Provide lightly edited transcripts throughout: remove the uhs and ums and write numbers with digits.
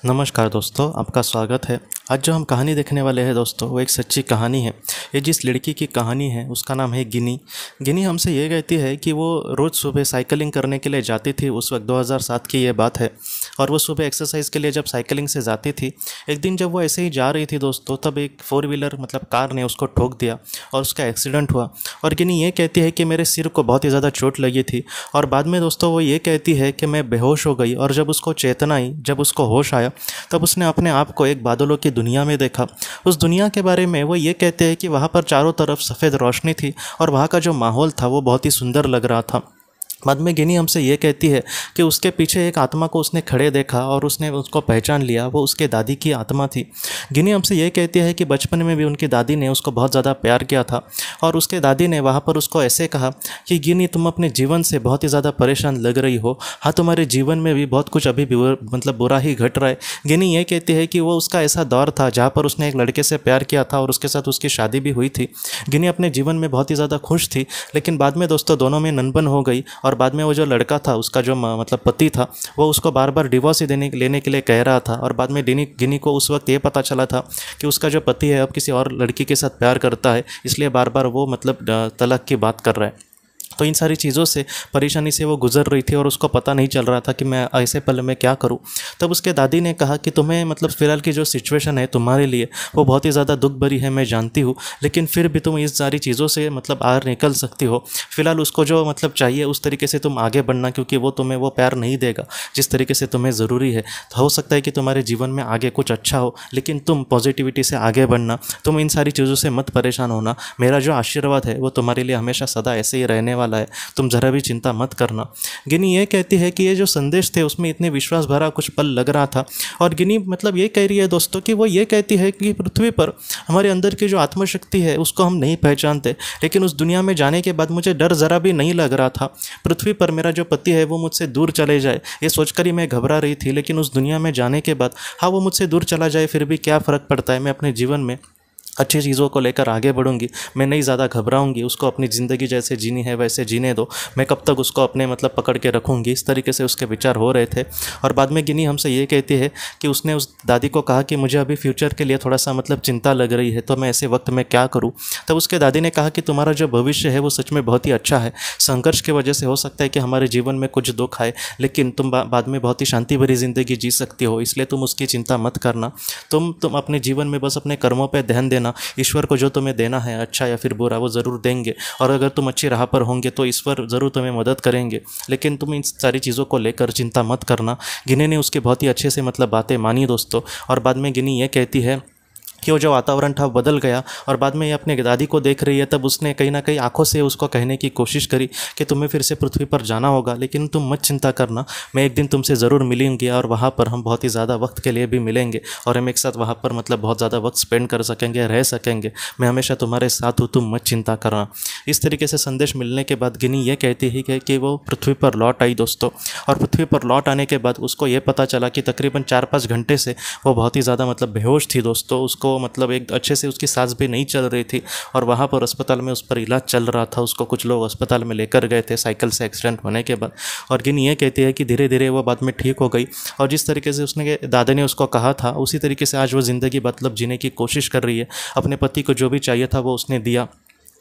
नमस्कार दोस्तों, आपका स्वागत है। आज जो हम कहानी देखने वाले हैं दोस्तों, वो एक सच्ची कहानी है। ये जिस लड़की की कहानी है उसका नाम है गिनी। गिनी हमसे ये कहती है कि वो रोज़ सुबह साइकिलिंग करने के लिए जाती थी। उस वक्त 2007 की ये बात है। और वो सुबह एक्सरसाइज के लिए जब साइकिलिंग से जाती थी, एक दिन जब वो ऐसे ही जा रही थी दोस्तों, तब एक 4 व्हीलर मतलब कार ने उसको ठोक दिया और उसका एक्सीडेंट हुआ। और गिनी ये कहती है कि मेरे सिर को बहुत ही ज़्यादा चोट लगी थी। और बाद में दोस्तों वो ये कहती है कि मैं बेहोश हो गई, और जब उसको चेतना आई, जब उसको होश आया, तब उसने अपने आप को एक बादलों की दुनिया में देखा। उस दुनिया के बारे में वो ये कहते हैं कि वहाँ पर चारों तरफ सफ़ेद रोशनी थी और वहाँ का जो माहौल था वो बहुत ही सुंदर लग रहा था। बाद में गिनी हमसे ये कहती है कि उसके पीछे एक आत्मा को उसने खड़े देखा और उसने उसको पहचान लिया। वो उसके दादी की आत्मा थी। गिनी हमसे ये कहती है कि बचपन में भी उनकी दादी ने उसको बहुत ज़्यादा प्यार किया था, और उसके दादी ने वहाँ पर उसको ऐसे कहा कि गिनी, तुम अपने जीवन से बहुत ही ज़्यादा परेशान लग रही हो। हाँ, तुम्हारे जीवन में भी बहुत कुछ अभी भी मतलब बुरा ही घट रहा है। गिनी ये कहती है कि वो उसका ऐसा दौर था जहाँ पर उसने एक लड़के से प्यार किया था और उसके साथ उसकी शादी भी हुई थी। गिनी अपने जीवन में बहुत ही ज़्यादा खुश थी, लेकिन बाद में दोस्तों दोनों में ननबन हो गई। और बाद में वो जो लड़का था, उसका जो मतलब पति था, वो उसको बार बार डिवोर्स ही लेने के लिए कह रहा था। और बाद में गिनी को उस वक्त ये पता चला था कि उसका जो पति है अब किसी और लड़की के साथ प्यार करता है, इसलिए बार बार वो मतलब तलाक की बात कर रहा है। तो इन सारी चीज़ों से परेशानी से वो गुजर रही थी और उसको पता नहीं चल रहा था कि मैं ऐसे पल में क्या करूं। तब उसके दादी ने कहा कि तुम्हें मतलब फ़िलहाल की जो सिचुएशन है तुम्हारे लिए वो बहुत ही ज़्यादा दुख भरी है, मैं जानती हूँ, लेकिन फिर भी तुम इस सारी चीज़ों से मतलब बाहर निकल सकती हो। फ़िलहाल उसको जो मतलब चाहिए उस तरीके से तुम आगे बढ़ना, क्योंकि वो तुम्हें वो प्यार नहीं देगा जिस तरीके से तुम्हें ज़रूरी है। तो हो सकता है कि तुम्हारे जीवन में आगे कुछ अच्छा हो, लेकिन तुम पॉजिटिविटी से आगे बढ़ना, तुम इन सारी चीज़ों से मत परेशान होना। मेरा जो आशीर्वाद है वो तुम्हारे लिए हमेशा सदा ऐसे ही रहने वाला है, तुम जरा भी चिंता मत करना। गिनी ये कहती है कि ये जो संदेश थे उसमें इतने विश्वास भरा कुछ पल लग रहा था। और गिनी मतलब ये कह रही है दोस्तों कि वो ये कहती है कि पृथ्वी पर हमारे अंदर की जो आत्मशक्ति है उसको हम नहीं पहचानते, लेकिन उस दुनिया में जाने के बाद मुझे डर ज़रा भी नहीं लग रहा था। पृथ्वी पर मेरा जो पति है वो मुझसे दूर चले जाए, ये सोचकर ही मैं घबरा रही थी, लेकिन उस दुनिया में जाने के बाद हाँ, वो मुझसे दूर चला जाए फिर भी क्या फ़र्क पड़ता है। मैं अपने जीवन में अच्छी चीज़ों को लेकर आगे बढ़ूंगी, मैं नहीं ज़्यादा घबराऊंगी। उसको अपनी ज़िंदगी जैसे जीनी है वैसे जीने दो, मैं कब तक उसको अपने मतलब पकड़ के रखूंगी। इस तरीके से उसके विचार हो रहे थे। और बाद में गिनी हमसे ये कहती है कि उसने उस दादी को कहा कि मुझे अभी फ्यूचर के लिए थोड़ा सा मतलब चिंता लग रही है, तो मैं ऐसे वक्त में क्या करूँ। तब उसके दादी ने कहा कि तुम्हारा जो भविष्य है वो सच में बहुत ही अच्छा है। संघर्ष की वजह से हो सकता है कि हमारे जीवन में कुछ दुख आए, लेकिन तुम बाद में बहुत ही शांति भरी ज़िंदगी जी सकती हो, इसलिए तुम उसकी चिंता मत करना। तुम अपने जीवन में बस अपने कर्मों पर ध्यान देना। ईश्वर को जो तुम्हें देना है, अच्छा या फिर बुरा, वो ज़रूर देंगे। और अगर तुम अच्छी राह पर होंगे तो ईश्वर ज़रूर तुम्हें मदद करेंगे, लेकिन तुम इन सारी चीज़ों को लेकर चिंता मत करना। गिनी ने उसकी बहुत ही अच्छे से मतलब बातें मानी दोस्तों। और बाद में गिनी ये कहती है कि वो जो वातावरण था वो बदल गया। और बाद में ये अपने दादी को देख रही है, तब उसने कहीं ना कहीं आंखों से उसको कहने की कोशिश करी कि तुम्हें फिर से पृथ्वी पर जाना होगा, लेकिन तुम मत चिंता करना, मैं एक दिन तुमसे ज़रूर मिलेंगे और वहाँ पर हम बहुत ही ज़्यादा वक्त के लिए भी मिलेंगे और हम एक साथ वहाँ पर मतलब बहुत ज़्यादा वक्त स्पेंड कर सकेंगे, रह सकेंगे। मैं हमेशा तुम्हारे साथ हूँ, तुम मत चिंता करना। इस तरीके से संदेश मिलने के बाद गिनी ये कहती है कि वो पृथ्वी पर लौट आई दोस्तों। और पृथ्वी पर लौट आने के बाद उसको ये पता चला कि तकरीबन 4-5 घंटे से वो बहुत ही ज़्यादा मतलब बेहोश थी दोस्तों। उसको मतलब एक अच्छे से उसकी सांस भी नहीं चल रही थी, और वहाँ पर अस्पताल में उस पर इलाज चल रहा था। उसको कुछ लोग अस्पताल में लेकर गए थे साइकिल से एक्सीडेंट होने के बाद। और गिनी ये कहती है कि धीरे धीरे वो बाद में ठीक हो गई, और जिस तरीके से उसने दादा ने उसको कहा था उसी तरीके से आज वो ज़िंदगी मतलब जीने की कोशिश कर रही है। अपने पति को जो भी चाहिए था वो उसने दिया,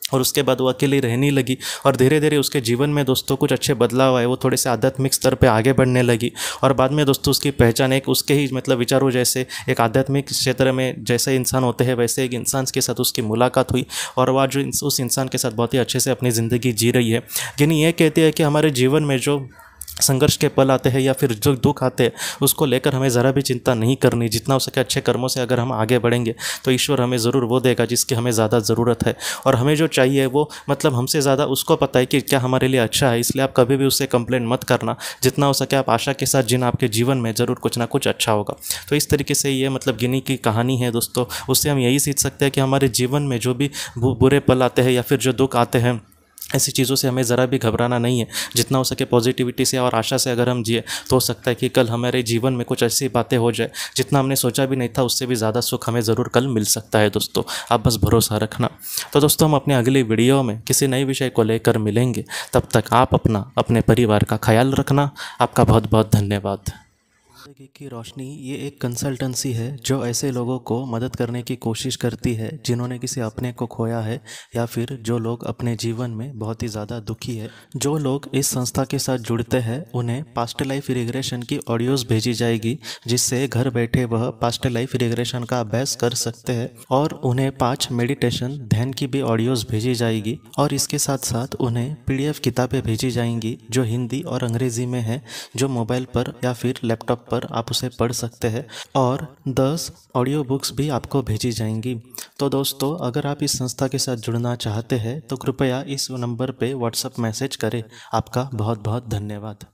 और उसके बाद वो अकेली रहने लगी। और धीरे धीरे उसके जीवन में दोस्तों कुछ अच्छे बदलाव आए, वो थोड़े से आध्यात्मिक स्तर पे आगे बढ़ने लगी। और बाद में दोस्तों उसकी पहचान एक उसके ही मतलब विचारों जैसे एक आध्यात्मिक क्षेत्र में जैसे इंसान होते हैं वैसे एक इंसान के साथ उसकी मुलाकात हुई, और वह जो उस इंसान के साथ बहुत ही अच्छे से अपनी ज़िंदगी जी रही है। गिनी ये कहती है कि हमारे जीवन में जो संघर्ष के पल आते हैं या फिर जो दुख आते हैं उसको लेकर हमें ज़रा भी चिंता नहीं करनी। जितना हो सके अच्छे कर्मों से अगर हम आगे बढ़ेंगे तो ईश्वर हमें ज़रूर वो देगा जिसकी हमें ज़्यादा ज़रूरत है। और हमें जो चाहिए वो मतलब हमसे ज़्यादा उसको पता है कि क्या हमारे लिए अच्छा है, इसलिए आप कभी भी उससे कंप्लेंट मत करना। जितना हो सके आप आशा के साथ जीना, आपके जीवन में ज़रूर कुछ ना कुछ अच्छा होगा। तो इस तरीके से ये मतलब गिनी की कहानी है दोस्तों। उससे हम यही सीख सकते हैं कि हमारे जीवन में जो भी बुरे पल आते हैं या फिर जो दुख आते हैं, ऐसी चीज़ों से हमें ज़रा भी घबराना नहीं है। जितना हो सके पॉजिटिविटी से और आशा से अगर हम जिए तो हो सकता है कि कल हमारे जीवन में कुछ ऐसी बातें हो जाए जितना हमने सोचा भी नहीं था, उससे भी ज़्यादा सुख हमें ज़रूर कल मिल सकता है दोस्तों। आप बस भरोसा रखना। तो दोस्तों हम अपने अगले वीडियो में किसी नए विषय को लेकर मिलेंगे। तब तक आप अपना अपने परिवार का ख्याल रखना। आपका बहुत बहुत धन्यवाद। जिंदगी की रोशनी ये एक कंसल्टेंसी है जो ऐसे लोगों को मदद करने की कोशिश करती है जिन्होंने किसी अपने को खोया है या फिर जो लोग अपने जीवन में बहुत ही ज़्यादा दुखी है। जो लोग इस संस्था के साथ जुड़ते हैं उन्हें पास्ट लाइफ रिग्रेशन की ऑडियोज़ भेजी जाएगी, जिससे घर बैठे वह पास्ट लाइफ रिग्रेशन का अभ्यास कर सकते हैं। और उन्हें 5 मेडिटेशन ध्यान की भी ऑडियोज़ भेजी जाएगी और इसके साथ साथ उन्हें PDF किताबें भेजी जाएंगी जो हिंदी और अंग्रेज़ी में है, जो मोबाइल पर या फिर लैपटॉप पर आप उसे पढ़ सकते हैं। और 10 ऑडियो बुक्स भी आपको भेजी जाएंगी। तो दोस्तों, अगर आप इस संस्था के साथ जुड़ना चाहते हैं तो कृपया इस नंबर पे व्हाट्सएप मैसेज करें। आपका बहुत बहुत धन्यवाद।